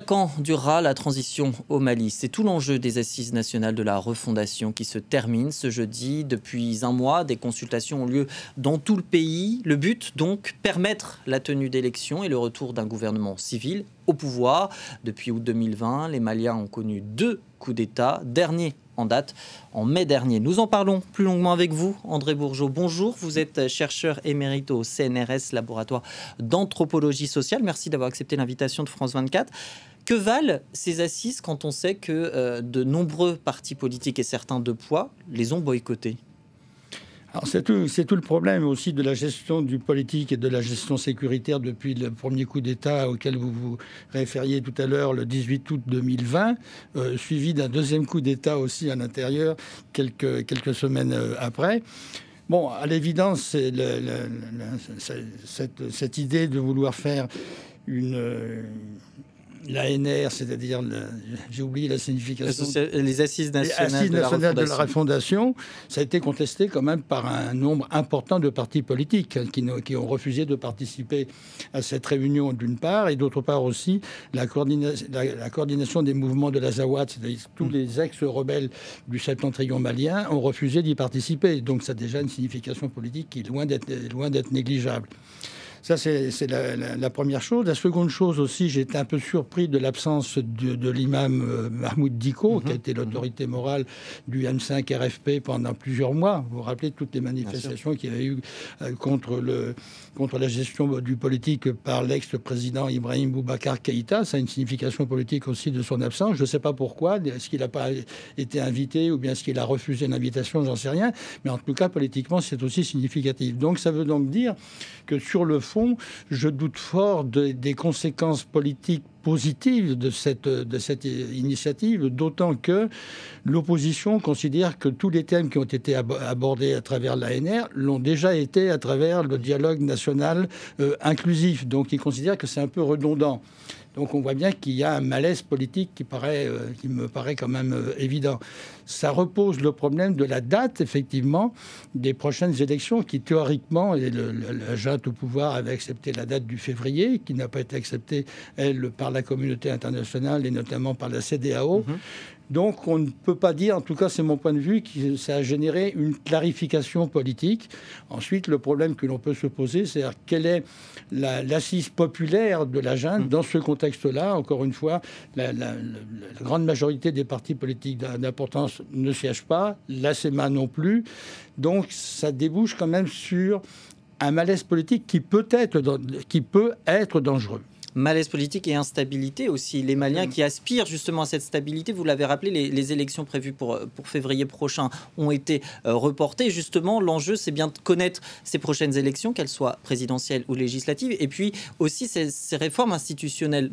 Quand durera la transition au Mali? C'est tout l'enjeu des Assises nationales de la refondation qui se terminent ce jeudi. Depuis un mois, des consultations ont lieu dans tout le pays. Le but, donc, permettre la tenue d'élections et le retour d'un gouvernement civil au pouvoir. Depuis août 2020, les Maliens ont connu 2 coups d'État, dernier en date en mai dernier. Nous en parlons plus longuement avec vous, André Bourgeault. Bonjour, vous êtes chercheur émérite au CNRS, laboratoire d'anthropologie sociale. Merci d'avoir accepté l'invitation de France 24. Que valent ces assises quand on sait que de nombreux partis politiques et certains de poids les ont boycottés? Alors c'est tout le problème aussi de la gestion du politique et de la gestion sécuritaire depuis le premier coup d'État auquel vous vous référiez tout à l'heure, le 18 août 2020, suivi d'un deuxième coup d'État aussi à l'intérieur quelques semaines après. Bon, à l'évidence, cette idée de vouloir faire l'ANR, c'est-à-dire, j'ai oublié la signification... Les Assises nationales de la refondation, ça a été contesté quand même par un nombre important de partis politiques qui ont refusé de participer à cette réunion d'une part, et d'autre part aussi la coordination des mouvements de l'Azawad, c'est-à-dire tous les ex-rebelles du septentrion malien ont refusé d'y participer. Donc ça a déjà une signification politique qui est loin d'être négligeable. Ça, c'est la première chose. La seconde chose aussi, j'étais un peu surpris de l'absence de l'imam Mahmoud Dicko, qui a été l'autorité morale du M5 RFP pendant plusieurs mois. Vous vous rappelez toutes les manifestations qu'il y avait eu contre la gestion du politique par l'ex-président Ibrahim Boubacar Keïta. Ça a une signification politique aussi de son absence. Je ne sais pas pourquoi. Est-ce qu'il n'a pas été invité ou bien est-ce qu'il a refusé l'invitation? J'en sais rien. Mais en tout cas, politiquement, c'est aussi significatif. Donc, ça veut donc dire que sur le fond, je doute fort des conséquences politiques positives de cette initiative, d'autant que l'opposition considère que tous les thèmes qui ont été abordés à travers l'ANR l'ont déjà été à travers le dialogue national inclusif. Donc ils considèrent que c'est un peu redondant. Donc on voit bien qu'il y a un malaise politique qui me paraît quand même évident. Ça repose le problème de la date, effectivement, des prochaines élections qui, théoriquement, et la junte au pouvoir avait accepté la date du février, qui n'a pas été acceptée, elle, par la communauté internationale et notamment par la CEDEAO. Donc on ne peut pas dire, en tout cas c'est mon point de vue, que ça a généré une clarification politique. Ensuite, le problème que l'on peut se poser, c'est quelle est l'assise populaire de la junte dans ce contexte-là. Encore une fois, la grande majorité des partis politiques d'importance ne siègent pas, la SEMA non plus. Donc ça débouche quand même sur un malaise politique qui peut être dangereux. Malaise politique et instabilité aussi. Les Maliens qui aspirent justement à cette stabilité, vous l'avez rappelé, les élections prévues pour février prochain ont été reportées. Justement, l'enjeu, c'est bien de connaître ces prochaines élections, qu'elles soient présidentielles ou législatives, et puis aussi ces réformes institutionnelles.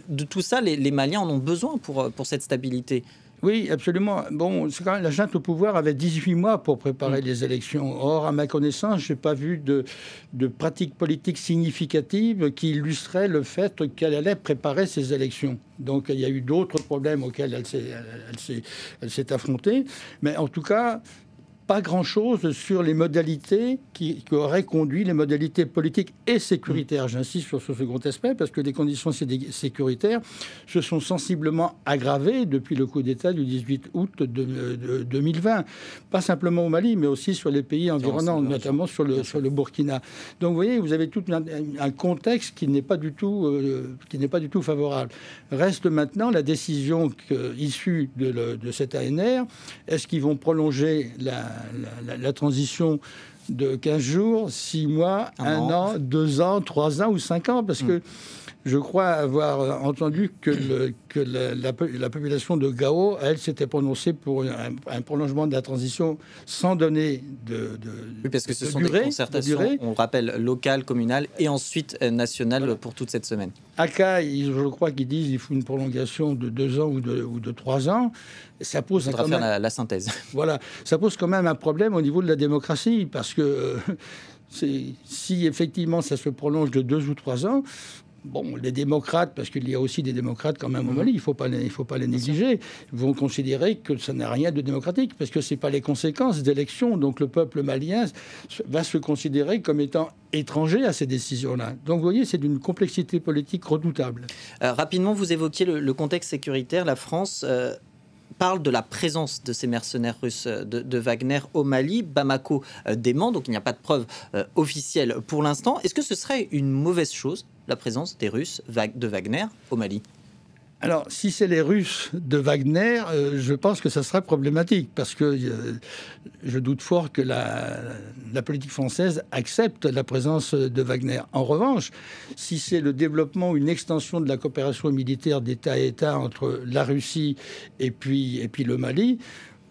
De tout ça, les Maliens en ont besoin pour cette stabilité. Oui, absolument. Bon, c'est quand même, la junte au pouvoir avait 18 mois pour préparer les élections. Or, à ma connaissance, je n'ai pas vu de pratique politique significative qui illustrait le fait qu'elle allait préparer ces élections. Donc, il y a eu d'autres problèmes auxquels elle s'est affrontée. Mais en tout cas, pas grand-chose sur les modalités qui auraient conduit, les modalités politiques et sécuritaires. J'insiste sur ce second aspect parce que les conditions sécuritaires se sont sensiblement aggravées depuis le coup d'État du 18 août 2020. Pas simplement au Mali, mais aussi sur les pays environnants, notamment sur le Burkina. Donc vous voyez, vous avez tout un contexte qui n'est pas du tout favorable. Reste maintenant la décision issue de cette ANR. Est-ce qu'ils vont prolonger la transition de 15 jours, 6 mois, 1 an, 2 ans, 3 ans ou 5 ans? Parce que je crois avoir entendu que la population de Gao, elle, s'était prononcée pour un prolongement de la transition sans donner oui, parce que ce sont des concertations, on rappelle, locales, communales et ensuite nationales pour toute cette semaine. ACA, je crois qu'ils disent qu'il faut une prolongation de 2 ans ou de 3 ans. Ça pose quand même faire la synthèse. Voilà, ça pose quand même un problème au niveau de la démocratie parce que si effectivement ça se prolonge de 2 ou 3 ans, Bon, les démocrates, parce qu'il y a aussi des démocrates quand même au Mali, il ne faut pas les négliger, vont considérer que ça n'a rien de démocratique, parce que ce n'est pas les conséquences d'élections. Donc le peuple malien va se considérer comme étant étranger à ces décisions-là. Donc vous voyez, c'est d'une complexité politique redoutable. Rapidement, vous évoquiez le contexte sécuritaire. La France parle de la présence de ces mercenaires russes de Wagner au Mali. Bamako dément, donc il n'y a pas de preuve officielle pour l'instant. Est-ce que ce serait une mauvaise chose, la présence des Russes de Wagner au Mali ? Alors, si c'est les Russes de Wagner, je pense que ça sera problématique, parce que je doute fort que la politique française accepte la présence de Wagner. En revanche, si c'est le développement, une extension de la coopération militaire d'État à État entre la Russie et puis le Mali,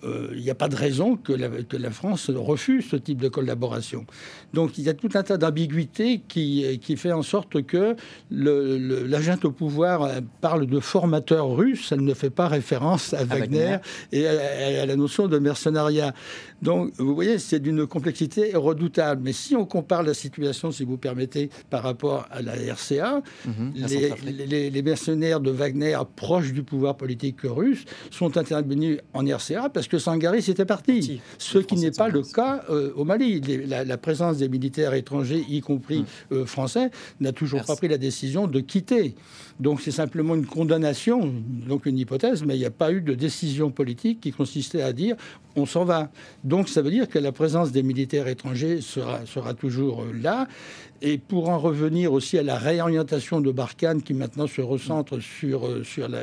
il n'y a pas de raison que la France refuse ce type de collaboration. Donc il y a tout un tas d'ambiguïtés qui fait en sorte que l'agent au pouvoir parle de formateur russe, elle ne fait pas référence à Wagner et à la notion de mercenariat. Donc vous voyez, c'est d'une complexité redoutable. Mais si on compare la situation, si vous permettez, par rapport à la RCA, les mercenaires de Wagner proches du pouvoir politique russe sont intervenus en RCA parce que Sangaris était parti. Ce qui n'est pas le cas au Mali. La présence des militaires étrangers, y compris français, n'a toujours pas pris la décision de quitter. Donc c'est simplement une condamnation, donc une hypothèse, mais il n'y a pas eu de décision politique qui consistait à dire on s'en va. Donc ça veut dire que la présence des militaires étrangers sera toujours là. Et pour en revenir aussi à la réorientation de Barkhane qui maintenant se recentre sur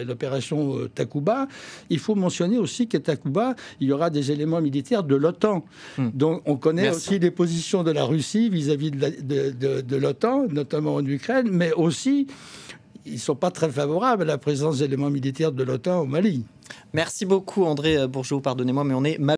l'opération Takuba, il faut mentionner aussi qu'à Takuba, il y aura des éléments militaires de l'OTAN. Donc on connaît aussi les positions de la Russie vis-à-vis de l'OTAN, notamment en Ukraine, mais aussi ils ne sont pas très favorables à la présence d'éléments militaires de l'OTAN au Mali. Merci beaucoup André Bourgeault, pardonnez-moi, mais on est